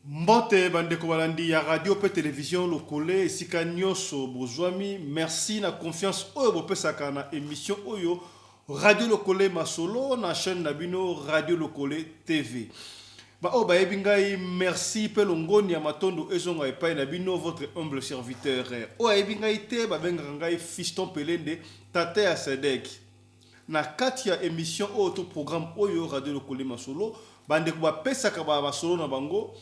Mbote bandeko balandi ya radio pe télévision lokole esika nyonso bozwami merci na confiance oyo bopesaka na émission oyo radio lokole masolo na chaîne na bino radio lokole TV. Ba o bayebi ngai merci pe longoni ya matondo ezonga epai na bino votre humble serviteur. O ayebi ngai te babengaka ngai Fiston Pelende tate ya Sedek. Na kati ya émission oyo to programme oyo radio lokole masolo bandeko bapesaka ba masolo na bango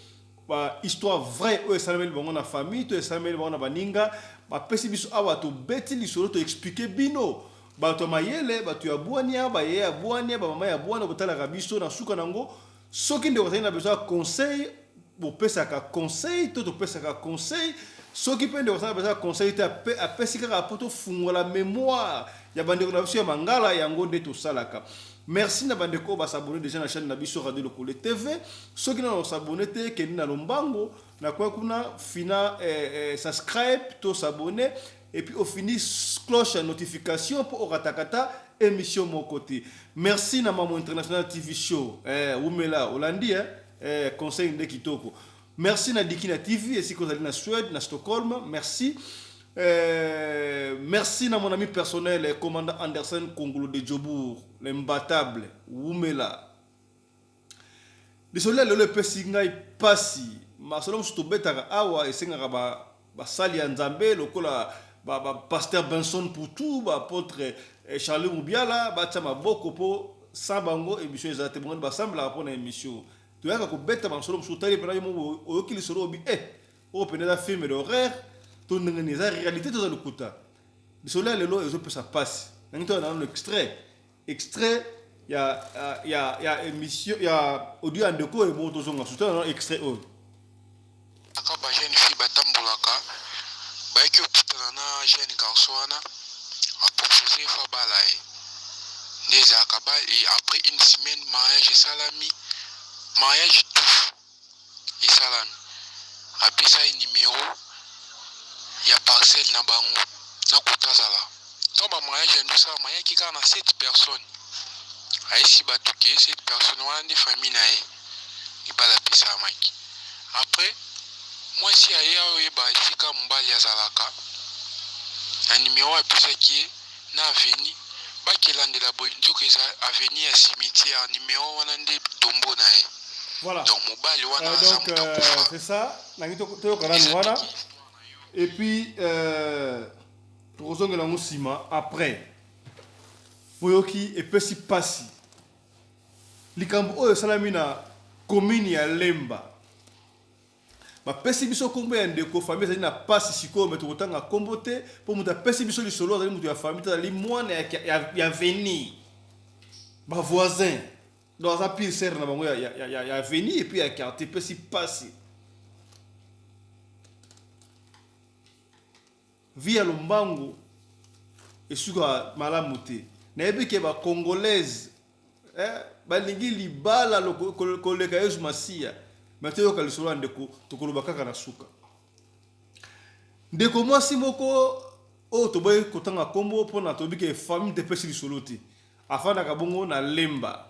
ba histoire vraie oyo esalameli bango na famille to esalameli bango na baninga bapesi biso awa tobeti lisolo to expliquer bino bato mayele bato ya bwania baye ya bwania bamama ya bwania kotalaka biso na suka nango soki ndeko azali na besoin ya conseil bopesaka conseil to topesaka conseil soki mpe ndeko azali na besoin ya conseil te apesi kaka po tofungola mémoire ya bandeko na biso ya mangala yango nde tosalaka. Merci na bandeko ba s'abonner déjà na chaîne na biso Radio Lokole TV. Ceux qui n'ont s'abonné te ke na lombango na kwa kuna fina subscribe to s'abonner et puis au fini cloche notification pour ratakata émission mon côté. Merci na Maman International TV show Umela Holandi conseil de kitoko. Merci na Dikina TV et si vous allez na Suède na Stockholm, merci. Merci à mon ami personnel, commandant Anderson Kongolo de Djobour, l'imbattable, Wumela. Désolé, le pesingai passi. Ma selon Stobetara Awa et Sengara Basali Nzambe, le kola pasteur Benson pour tout, apôtre Charles Moubiala, Batama Bokopo, Sambango, émission exactement, Bassam la pour émission. Tu as qu'à bête ma selon Soutali, pendant au qu'il se robi, au pénéda film d'horaire. Tout le monde a réalité dans le kouta. Désolé, le lot est ça passe. Dans un extrait, il y a émission, il y a audio en déco et bon tous on a un extrait haut. Akaba jeune fille batambulaka, ba ki okutana na jeune garçon ana a proposé fa balai. Des akaba et après une semaine mariage salami, mariage tout et salami. Après ça un numéro ya parcelle na bango na kotazala to ba mariage ndu sa mariage ki kana 7 personnes aisi batuke 7 personnes wana de famille na ye ibala pesa maki après moi si aya oye ba fika mbali ya zalaka na numéro ya pesa ki na avenue ba kelandela boy ndoko eza avenue ya cimetière numéro wana nde tombo na ye. Voilà. Donc mobali wana donc c'est ça na ngito to karani wana. Et puis, pour rejoindre la Moussima, après, Boyoki et Pessi Passi, Likambo et Salamina, commune à Lemba. Ma Pessi Biso Kombe et Ndeko, famille, ça n'a pas si quoi, mais tout autant à comboter, pour me Pessi Biso du solo, dans la famille, dans les moines, il y a venu, ma voisin, dans un pile serre, il y a venu, et puis il y a quartier Pessi Passi. Via Lombango et suka malamu te na yebi ke ba congolaise balingi libala koleka yesu masia mateo kalisolo ndeko tokoloba kaka na suka ndeko mwasi moko o toboye kotanga kombo pona tobi ke famille de pesi lisolo te afana kabongo na lemba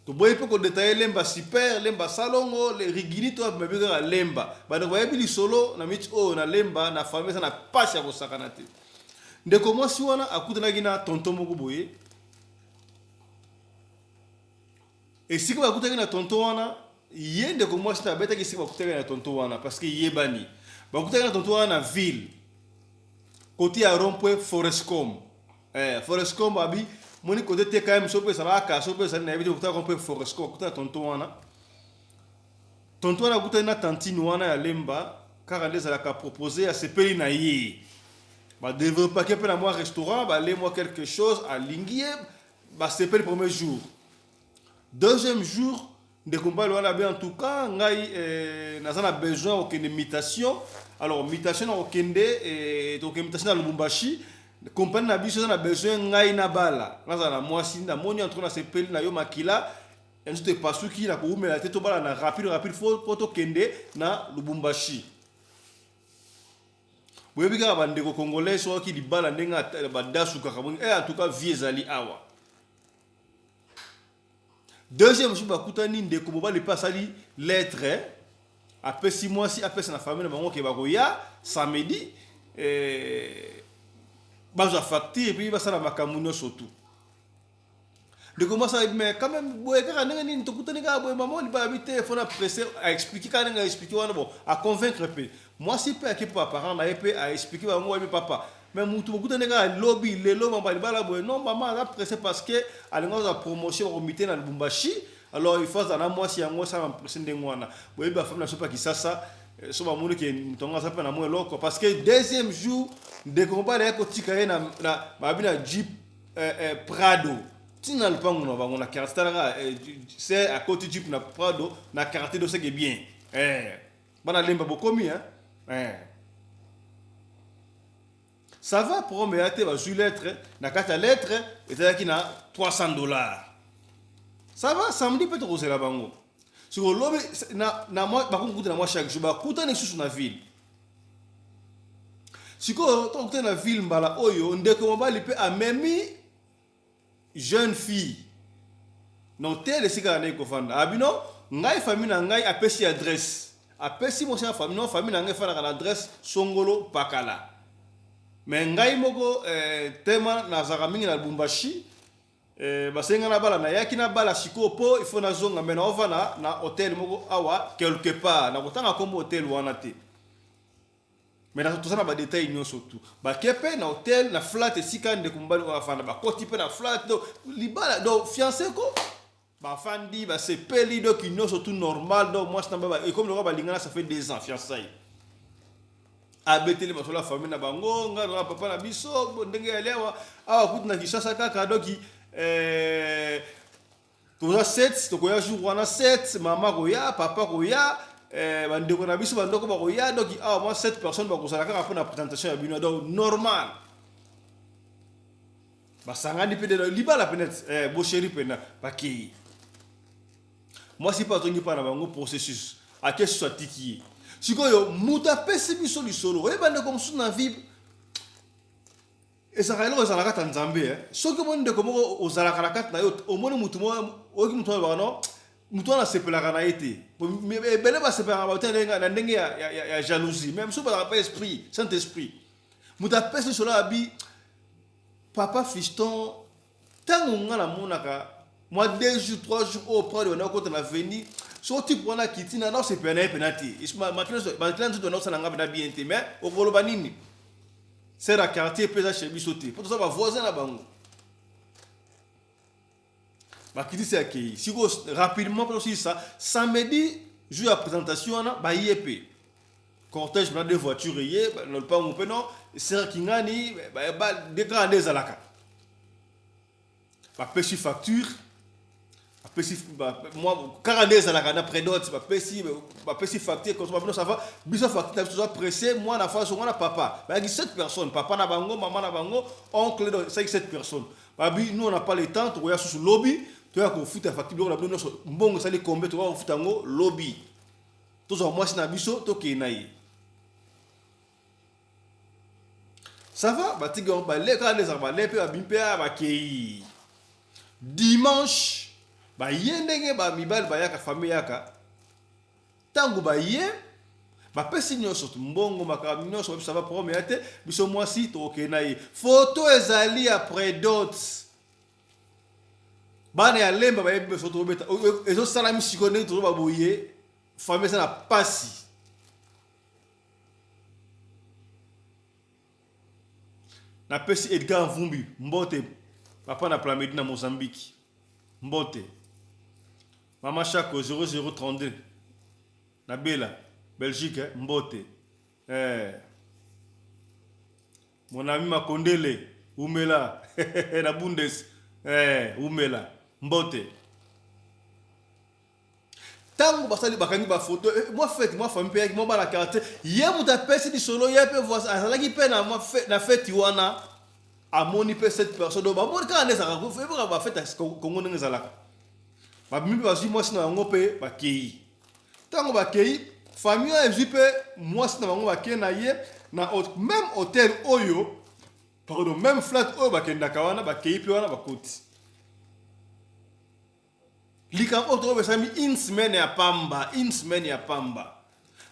toboye pe ko détailler lemba super lemba salongo le rigini to mabika lemba bana bayebi lisolo na miti o na lemba na famille ça na pasha ko sakana te ndeko mwasi wana akutana gina tonton moko boye et si ko akutana gina tonton wana ye ndeko mwasi ta beta ki si ko akutana gina tonton wana parce que yebani ba akutana gina tonton wana na ville côté à rond-point Forestcom Forestcom abi moni côté te quand même sope ça va ka sope ça na éviter ko ta comprendre Forestcom ko ta tonton wana ko na tantine wana ya lemba car les ala ka proposer à se peli na yi ba développer que pour moi restaurant ba aller moi quelque chose à linguier ba se peli premier jour deuxième jour de combat wana bien en tout cas ngai na besoin aucune imitation alors imitation aucune et donc imitation à Lubumbashi compagnie na biso na besoin ngai na bala na mwasi na moni entre na sepeli na yo makila enzo te pasuki na ko umela te to bala na rapide photo kende na Lubumbashi boyebi ka bandeko congolais so ki libala ndenga badasu kaka bongi en tout cas vie ezali awa deuxième jour bakutani ndeko bobali pasali lettre après 6 mois si après c'est la famille bango ke bakoya samedi baza facture et puis ba sala makamuno surtout de comment ça mais quand même boy ka nga ni to kutani ka boy maman li ba habiter faut na presser à expliquer quand nga expliquer wana bon à convaincre peu moi si peut équipe parents na peut à expliquer ba moi papa mais mutu kutani ka lobby lelo mamba li bala boy non maman a pressé parce que alinga za promotion au mité na Lubumbashi alors il faut dans moi si yango ça m'impressionne ngwana boy ba femme na sopa ki sasa so ba mulu ke ntonga ça pe na moi loko parce que deuxième jour de combat la ko tika na ba bina Jeep Prado tina le pango na bango na caractère c'est à côté Jeep na Prado na caractère de ce qui est bien bana lemba bokomi ça va pour me ate ba ju lettre na kata lettre et na $300 ça va samedi peut être la bango sur le lobby na moi ba ko na moi chaque jour ba kuta ne sous na ville siko to kuta na ville mbala oyo ndeko mobali pe amemi jeune fille non tel sika na ko fanda abino ngai famille na ngai apesi adresse apesi mo sa famille no famille na ngai fana na adresse Songolo Pakala mais ngai moko tema na zaka mingi na Lubumbashi basenga na bala na yaki na bala siko po il faut na zonga mena ovana na hôtel moko awa quelque part na kotanga comme hôtel wana te mais na tout ça na ba détail nyo surtout ba kepe na hôtel na flat esika nde kumbali wa fana ba koti pe na flat do libala do fiancé ko ba fandi ba se peli do ki nyo surtout normal do moi ça ba et comme le ba lingana ça fait 2 ans fiançailles abeteli ba la famille na bango nga na papa na biso ndenge ya lewa awa kutu na Kishasa kaka do ki toza 7 tokoya jour wana 7 mama koya papa koya bandeko na biso bandoko bakoya donc moi 7 personnes bakozala kaka pour la présentation ya bino donc normal basangani pe de libala peut-être bo chéri pena paki moi si pas tongi pa na bango processus à quel soit tiki sikoyo muta pesi biso lisolo e bande comme sous na vie et ça réellement ça la carte en Zambie ce que monde comme aux la carte na yo au moins mutu mo o ki mutu ba no mutu na sepela kana été mais bele ba sepela ba tenga na ndenge ya jalousie même so ba pas esprit saint esprit muta pesi solo abi papa fiston tango ngala monaka moi 2 jours 3 jours au près on a côté na venir so type wana kitina na sepela penalty isma maintenant tout na ça na ngaba bien té mais au koloba nini c'est la quartier pesa chez bisoté pour tout ça va voisin na bango ba kiti c'est accueilli si rapidement pour aussi ça samedi jour à présentation na ba yep cortège na deux voitures yé no pas on peut non c'est kingani ba de grandes alaka ba pesi facture moi 42 à la cana près d'autres ba pesi facture comme ça va biso facture tu dois presser moi na face moi na papa ba 7 personnes papa na bango maman na bango oncle de 7 personnes ba bi nous on n'a pas le temps to ya sous lobby to ya ko futa facture on a besoin de mbongo sali combien to va futa ngo lobby to zo moi na biso to ke nayi ça va ba tiga ba le ka les ba le pe ba bimpe ba kei dimanche ba yendenge ba mibali ba yaka famille yaka tangu ba ye ba pesi nyoso mbongo makami nyoso ça va promettre biso moi si to kenayi photo ezali après d'autres bana ya lemba ba yebe photo beta ezo sala misikone to ba boye famille ça na pasi na pesi Edgar Vumbi mbote papa na Plamedi na Mozambique mbote Maman Chako 0032 na Bela Belgique mbote mon ami Makondele Umela na Bundes Umela mbote tango basali bakangi ba photo moi famille pe moi ba la carte ye muta pesi di solo ye pe voir ça la ki pe na moi na fête wana amoni pe cette personne do ba mo ka neza ka ko fe ba fête kongo neza la ba mi ba moi sina ngo pe ba kei tango ba kei famille a jipe moi sina ngo ba kei na ye na même hôtel oyo pardon même flat oyo ba kenda kawana ba kei pe wana ba koti likambo to be sami une semaine ya pamba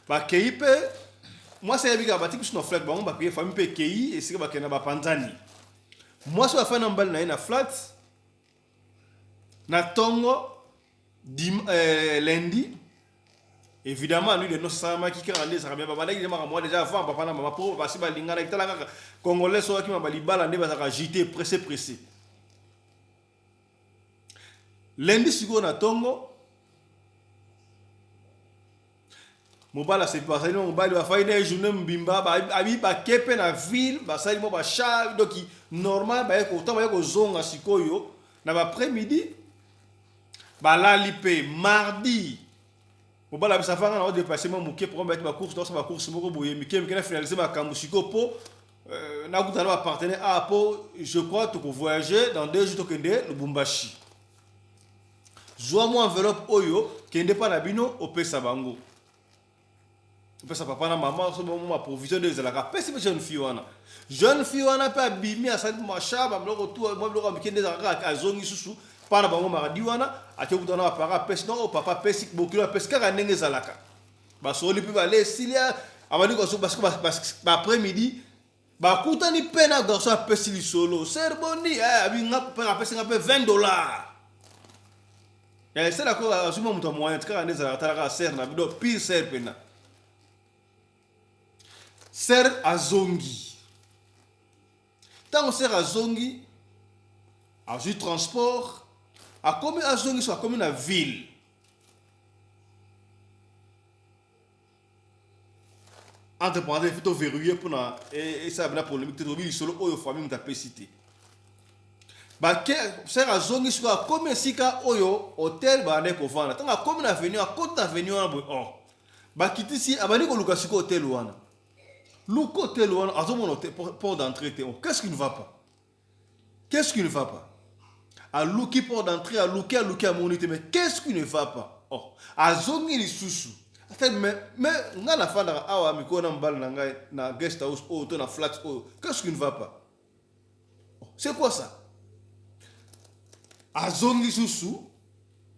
ba kei pe moi c'est biga ba tipi no flat ba on ba kei famille pe kei et c'est ba kena ba panzani moi so afana mbali na flat na tongo lundi évidemment lui de nos sama qui quand ça bien ba ndaki moi déjà avant papa na maman pour ba si ba lingana kitala kaka congolais so ki ma ba libala nde ba ka jité pressé lundi siko na tongo mobala c'est pas ça non mobali va faire une journée mbimba abi ba kepe na ville ba sali mo ba cha donc normal ba ko temps ba ko zonga sikoyo na ba après-midi ba la lipe mardi mobala bisa fanga na dépasser mo muke pour mettre ba course dans ba course moko boye mike na finaliser ma kamusiko po na ku tala ba partenaire a po je crois to ko voyager dans 2 jours to kende Lubumbashi Zoa-moi enveloppe oyo kende pa na bino opesa bango opesa papa na maman so ma provision de la pesi pe jeune fille wana pe abimi asali machaba mloko tu mo mloko mikende za ka azongi susu pa na bango maradi wana ate kutana pa para pesi no papa pesi bokilo pesi ka ndenge zalaka ba soli pe ba le silia abandi ko so parce que après midi ba kutani pe na garçon pesi li solo serboni abi nga pesi nga pe $20. C'est là que je me moyen de faire des attaques serre na bido pire serre pena serre azongi tant serre azongi a du transport a comme azongi soit comme une ville entreprendre plutôt verrouillé pour na et ça a polémique de ville solo oyo famille mta cité ba ke sera zongi sika comme sika oyo hôtel ba ne ko vana tanga comme na avenue a côte avenue na bo oh ba kitisi abani ko luka sika hôtel wana luka hôtel wana azomo hôtel port d'entrée qu'est-ce qui ne va pas a luki port d'entrée a luki a monité mais qu'est-ce qui ne va pas oh azongi li susu mais ngana fanda awa mikona mbal na ngai na guest house o to na flat o qu'est-ce qui ne va pas c'est quoi ça azongi susu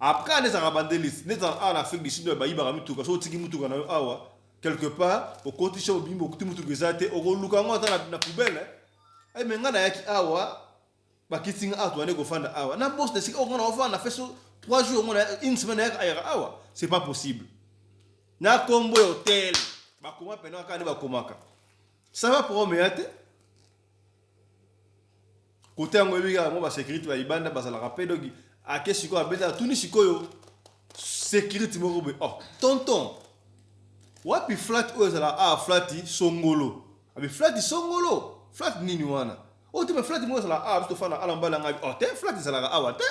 après les arabandelis les en Afrique du Sud ba ibara mituka so tiki mutuka na awa quelque part au côté chez obimbo kuti mutuka zate o luka ngota na poubelle ay mengana yaki awa ba kitinga atu ane ko fanda awa na boss de sika ngona ofanda fait 3 jours ngona une semaine ya awa c'est pas possible na kombo hôtel ba koma pena ka ne ba komaka ça va promettre côté ngobika mo ba sécurité ba ibanda ba sala rappeler dogi a ke siko abeta tuni sikoyo sécurité mo robe oh tonton wapi flat o sala flati songolo abi flati songolo flat nini wana o te flat mo sala to fana ala mbala ngabi oh te flat sala awate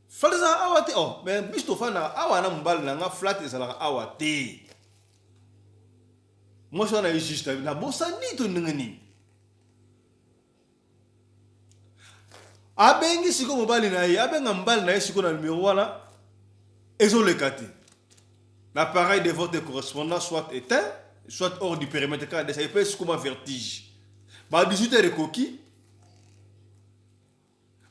flat sala awate oh mais bisto fana awana mbala nga flat sala awate mo so na juste na bossa ni to ngani abengi siko mobali na ye abenga mbali na ye siko na numéro wana ezoleka te l'appareil de votre correspondant soit éteint soit hors du périmètre car ça peut être comme un vertige ba 18h de coquille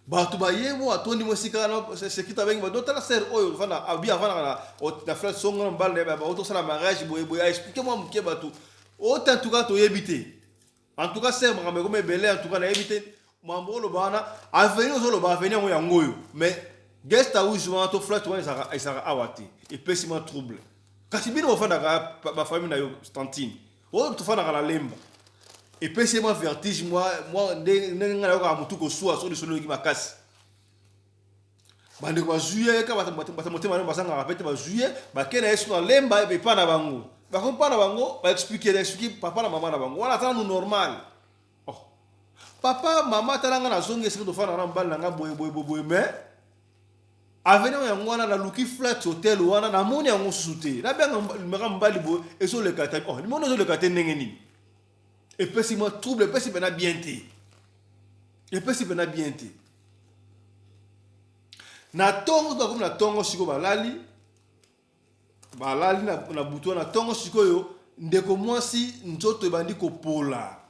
ba to ba ye mo atondi mo sika na c'est qui tabengi ba dotala ser oyo fana abi avana na frère songo mbali ba auto sala mariage boye expliquez-moi mke batu autant en tout cas to yebite en tout cas c'est mrambe comme belé en tout cas na yebite mambolo bana avenir zo lo ba avenir mo yangoyo mais guest house wana to flat wana isara awati et pessima trouble kasi bino ofanda ba famille na yo stantine o to fanda la lemba et pessima vertige moi ndenga na ko mutu ko suwa so solo ki makasi bande ko juillet ka bata motema na basanga rapete ba juillet ba kena yesu na lemba e pa na bango ba ko pa na bango ba expliquer papa na maman na bango wala tana normal. Papa, maman, talanga na zongi esiko tofana na mbala nga boye mais avenir yango na luki flat hotel wana na moni yango suté na benga mbali boye eso le kata oh ni mono zo le kata ndenge nini et pesi moi trouble pesi bena bien te na tongo to comme na tongo siko balali na buto na tongo siko yo ndeko mwasi nzoto ebandi kopola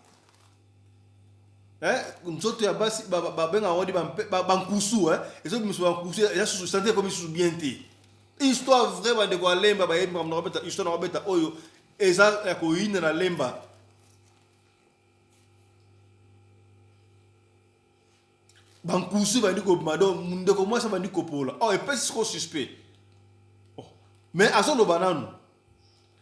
nzoto ya basi ba benga wodi ba nkusu ezo biso ba nkusu ya susu santé comme susu bien te histoire vraiment de quoi lemba ba yemba na beta histoire na beta oyo eza ya ko ina na lemba bankusu bandi ko mado ndeko moi ça bandi ko pola oh et pas trop suspect oh mais azo lo bananu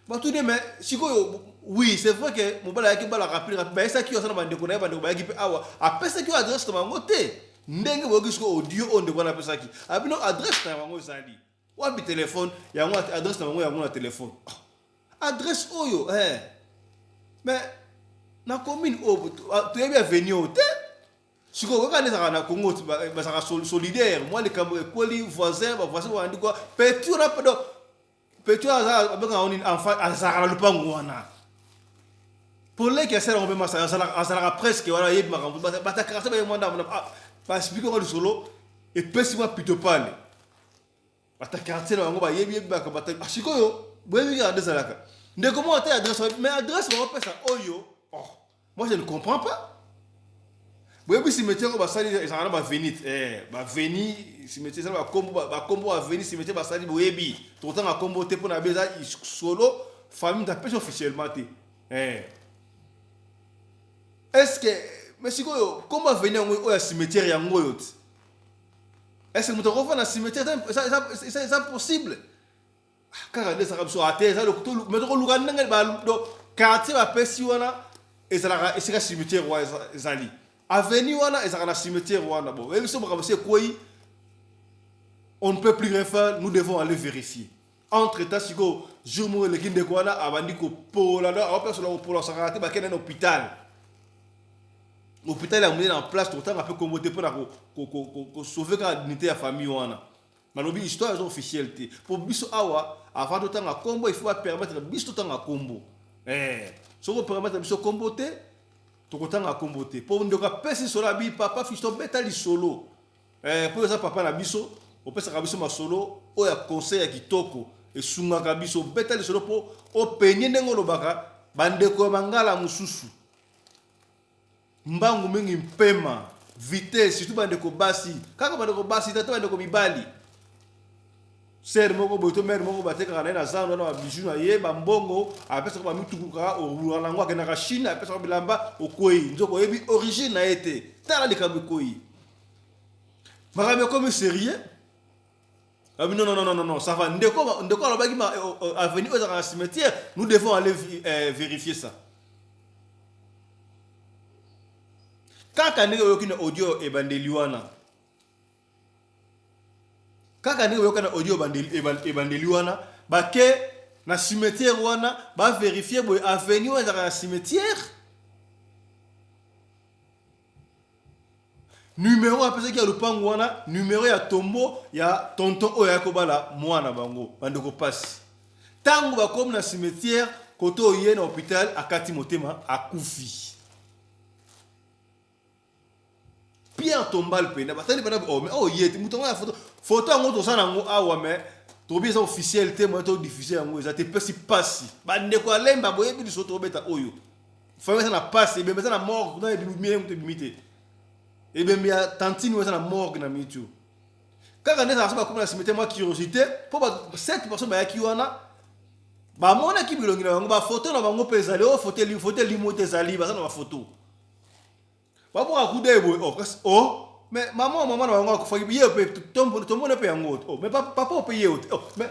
ba tout de mais sikoyo oui c'est vrai que mobala yaki bala rapide ba esa ki osana bandi ko na bandi ko ba yaki pe awa apesa ki adresse to bango te ndenge bo kisko audio on de kona pesa ki abino adresse na bango zali wapi téléphone yango adresse na bango yango na téléphone adresse oyo mais na commune o tu es bien venu au te siko quand les na Congo ba saka solidaire moi les cambo ekoli voisin ba voisin ba ndiko petit rapido petit aza ba on enfant azara le pango wana pour les qui essaient on peut massa azara presque voilà yeb makambo ba ta carte ba mwanda pas expliquer ko solo et pesima plutôt parler ata quartier na bango ba yebi ba ka bata sikoyo boyebi ka adresse alaka ndeko mo ata adresse mais adresse ba pesa oyo oh moi je ne comprends pas boyebi cimetière ba sali ezana ba venite ba veni cimetière ba kombo ba veni cimetière ba sali boyebi tout temps a kombo te pona beza solo famille ta pêche officiellement te est-ce que mais sikoyo comment venir au cimetière yango yo est-ce que nous devons faire un cimetière c'est possible car les arabes sont à terre ça le mais donc le gars ba do quartier ba pesi wana ezala esika cimetière wa ezali avenue wana ezala na cimetière wana bon et so ba c'est quoi on ne peut plus rien faire nous devons aller vérifier entre temps siko jour mo le kinde ko wana abandi ko pola na personne pour la santé ba kenen hôpital l'hôpital a mis en place tout le temps un peu comme pour sauver la dignité de la famille wana malobi histoire officielle pour biso awa avant de temps à combo il faut permettre biso temps à combo so ko permettre biso combo te to ko temps à combo te pour ndoka pesi sola bi papa fisto betali solo pour ça papa na biso o pesa ka biso ma solo o ya conseil ya kitoko e sunga ka biso betali solo po o penye ndengo lobaka bandeko mangala mususu mbangu mingi mpema vitesse surtout bandeko basi kaka bandeko basi tata bandeko mibali ser moko boto mer moko bateka na zando na bijou na ye ba mbongo apesa ko mitukuka o rula ngwa ke na Chine apesa ko bilamba okoi nzoko yebi origine na été tala likambo koi marabe comme sérieux non ça va ndeko alobaki ma avenir aux à cimetière nous devons aller vérifier ça. Kaka ndenge yokina audio ebandeliwana kaka ndenge yokana audio ebandeliwana bake na cimetière wana ba vérifier boy avenue ezaka na cimetière numéro apesa ki ya lupango wana numéro ya tombo ya tonton oyo yakobala mwana bango bandeko pasi tango bakomi na cimetière koto oye na hôpital akati motema akufi Pierre tombal pena batali bana oh mais oh yeti mutonga ya photo ngo to sana ngo awa mais to bisa officiel te mo to diffuser ngo za te pesi pasi bande ko lemba boyebi so to beta oyo fa na pasi e bemeza na morgue na ebi mie mte bimite e be mia tantine weza na morgue na mitu kaka nesa so ba comme na cimetière moi curiosité po ba 7 personnes ba yaki wana ba mona ki bilongi na ngo ba photo na bango pesa le o photo li mote zali ba na ba photo Papa a coudé oh mais maman na bango ko faki biye pe tombo pe yango oh mais papa o payer oh mais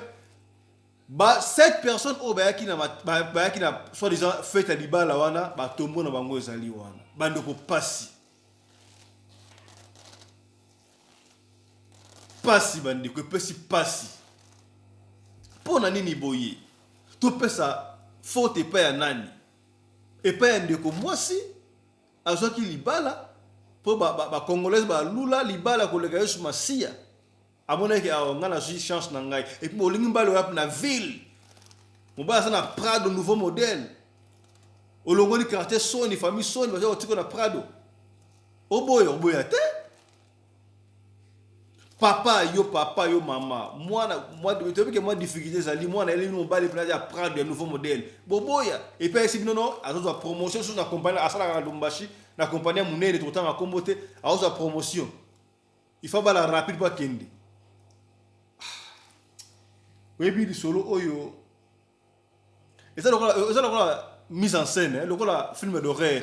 ba 7 personnes o ba yaki na soit disant fête libala wana ba tombo na bango ezali wana bando ko pasi bandi ko pesi pasi pona nini boye to pesa faute pa ya nani et pa ndeko mwasi azoki libala po ba congolaise ba lula libala koleka yesu masia amona ke nga na chance na ngai et puis olingi mbalo rap na ville mobala sana Prado nouveau modèle olongoli quartier soni famille soni bazo tiko na Prado oboya te papa yo mama moi de moi difficulté ça li moi na elimi mobali plaza Prado ya nouveau modèle boboya et puis si non azo promotion sur na compagnie asala ka Lumbashi na compagnie munene tout temps à comboter azo promotion il faut pas la rapide pas kende oyebi lisolo oyo eza lokola mise en scène lokola film d'horreur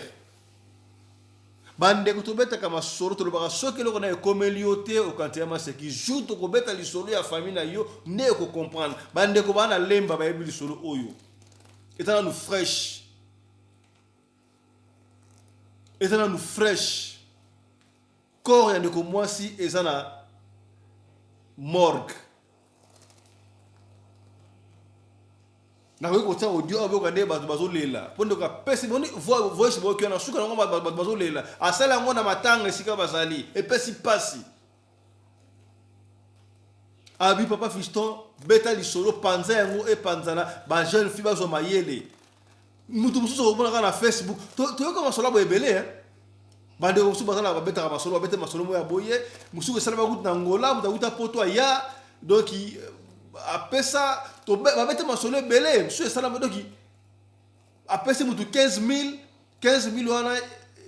bandeko tobetaka masolo tolobaka soki eloko na ekomeli yo te okante ya maseki jour tokobeta lisolo ya famille na yo nde okocomprendre bandeko bana lemba bayebi lisolo oyo eza nanu fresh eza nanu fresh corps ya ndeko mwasi eza na morgue na ko kotia audio obo ka de bazolela pondo ka pesi boni voice bo kiona suka ngo bazolela asala ngo na matanga sika bazali e pesi pasi abi papa fiston beta lisolo panza yango e panzana ba jeune fille bazo mayele mutu mususu obona na Facebook to yoka masolo bo ebele bande ko suba sana ba beta masolo ba beta masolo mo ya boye musuku sala ba kuta ngola muta poto ya donc apesa to ba beta masolo ebele musuku sala donc apesa mutu 15000 wana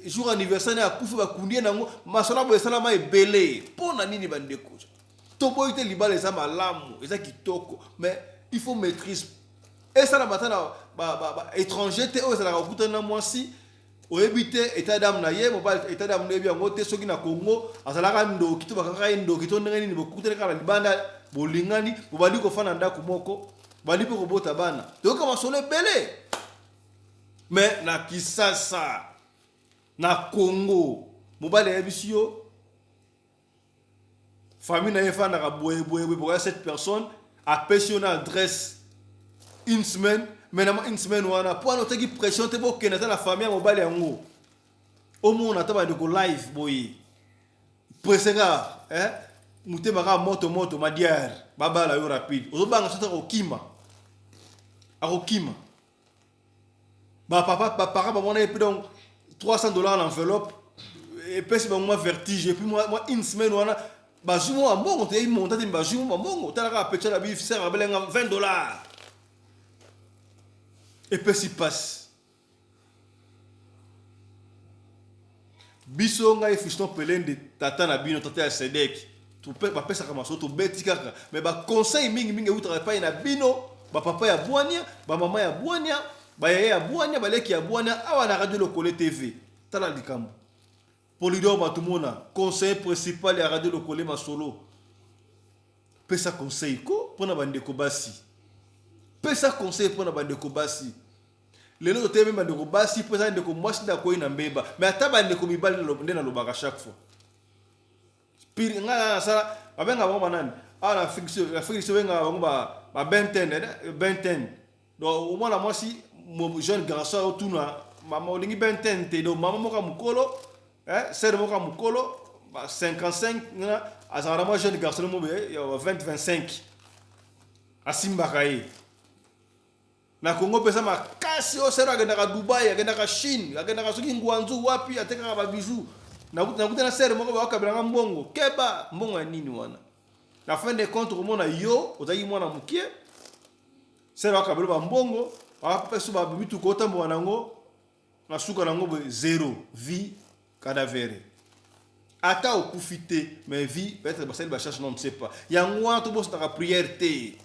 jour anniversaire ya kufu ba kundie nango masolo bo sala ma ebele pona nini bande ko to boite libala eza malamu eza kitoko mais il faut maîtrise et ça la matana ba étranger te o ça la kuta na mwasi oebite état d'âme na ye mobile état d'âme nebi yango te soki na Congo azalaka ndoki to bakaka ndoki to ndenge nini bokutele kala libanda bolingani bobali ko fana ndako moko bali pe kobota bana to kama solo belé mais na Kisasa na Congo mobile ebisio famille na yefana ka boye pour 7 personnes a pensionné adresse une semaine maintenant une semaine wana pour noter qui pression te bo kenata la famille mobile yango au monde ataba de ko live boy pressenga muté maka moto madiar baba la yo rapide ozobanga sota ko kima akokima ba papa ba mona et puis donc $300 l'enveloppe et puis c'est moi vertige et puis moi une semaine wana ba jumo ambongo te monta te ba jumo ambongo tala ka pecha la bif sert abelenga $20 et puis s'y passe biso nga fiston pelende tata na bino tata ya Sedek tu pe ba pesa kama so to beti kaka mais ba conseil mingi utra pa na bino ba papa ya bwania ba mama ya bwania ba yaya ya bwania ba leki ya bwania awa na radio Lokole TV tala likambo Polydor Matumona conseil principal ya radio Lokole Masolo pesa conseil ko pona bandeko basi pesa conseil pona bandeko basi lelo tebe bandeko basi pesa ndeko mwasi da ko ina mbeba mais ata bandeko mibali ndena lobaka chaque fois pire nga sala abenga bango banani ala fiction wenga bango ba benten do au moins la mwasi mo jeune garçon otuna mama olingi benten te do mama moka mukolo ser moka mukolo ba 55 na azara mo jeune garçon mo be 20-25 asimba kai na Congo pesa makasi o sera agenda ka Dubai agenda ka Chine agenda ka soki ngwanzu wapi ateka ba bijou na kuta na sera moko ba kabela mbongo keba mbongo nini wana na fin de compte komona yo ozayi mwana mukie sera kabela ba mbongo apesa ba bitu ko tambo nango na suka nango zéro vie cadavere ata okufite mais vie peut-être ba sel ba cherche non ne sait pas ya ngwa to boss na prière te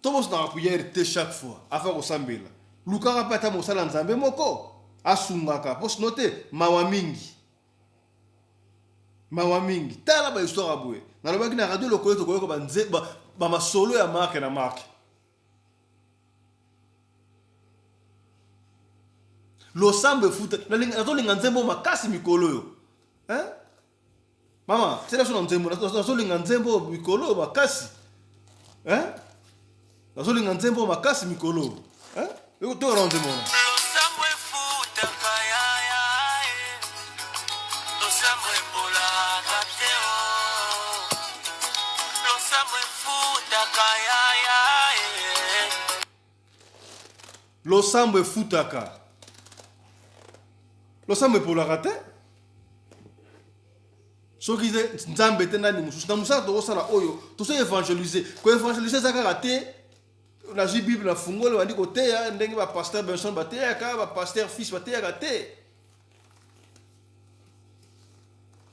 Tomos na prière te chaque fois afin ko sambela lukaka pata mosala nzambe moko asungaka pos note mawa mingi tala ba histoire abwe na lobaki na radio Lokole to ko ba nzeba ba masolo ya marque na marque lo sambe futa na to linga nzembo makasi mikolo yo mama c'est la son nzembo na to linga nzembo mikolo makasi nazolinga nzembo makasi mikolo yo to ronde mona lo sambo futaka lo sambo polaka te soki nzambe te nani mususu na musala tokosala oyo toso évangéliser ko évangéliser ezaka te la Bible na fungole wandi ko teya ndenge ba pasteur Benson ba teya ka ba pasteur fils ba teya ka te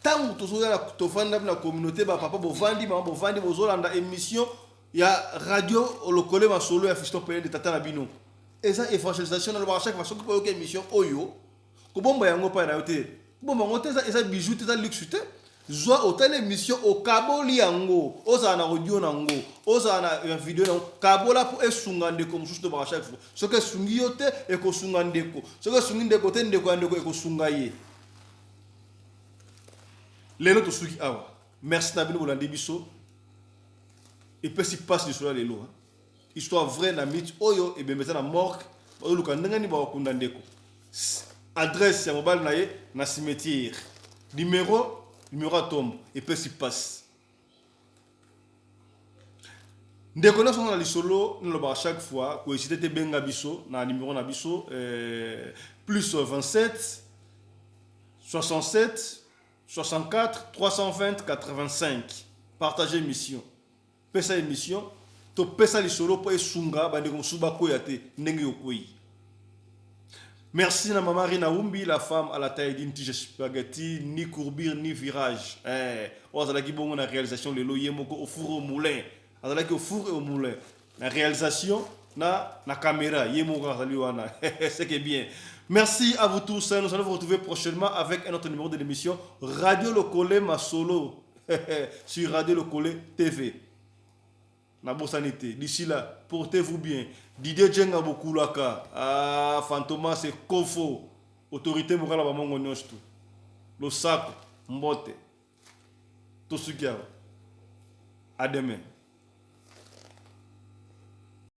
tant que tu as la communauté, papa, bovandi, maman, bovandi, bozolanda émission, il y a radio, le collègue ma solo, il y a fiston payé de tata nabino. Et ça, évangélisation, dans chaque façon que tu as une émission, oyo, comment tu as un pas d'ailleurs, bon, on a ça bijoux, ça luxe, Zoa hôtel émission au kaboli yango, ozana audio nango, ozana vidéo nango, kabola pour esungande comme juste par chaque fois. Ce que sungiote et ko sungandeko, ce que sunginde côté ndeko andeko et ko sungaye. Les notes suki awa. Merci Nabino Bolandi biso. Et puis si passe du soir les lots. Histoire vraie na mythe oyo et bien maintenant na morgue, oyo lukandanga ni ba kundandeko. Adresse ya mobile naye na cimetière. Numéro tombe et puis s'y passe. Dès qu'on a son dans les solos, nous le à chaque fois, que c'était benga biso, na numéro na biso, plus 27 67 64 320 85. Partagez émission. Pesa émission, to pesa les solos pour esunga bande comme suba koyate ndenge yokoyi. Merci à maman Rina Umbi, la femme à la taille d'une tige spaghetti, ni courbure, ni virage. On a bon la réalisation de l'Oyemoko au four au moulin. On a au four et au moulin. La réalisation, na caméra, c'est que bien. Merci à vous tous. Nous allons vous retrouver prochainement avec un autre numéro de l'émission Radio Le Collet Masolo sur Radio Le Collet TV. Na sanité. D'ici là, portez-vous bien. Didier Djenga Bokulaka. Ah, Fantoma, c'est Kofo. Autorité morale à Bamongo Nyostu. Le sac, Mbote. Tout ce qu'il y a. À demain.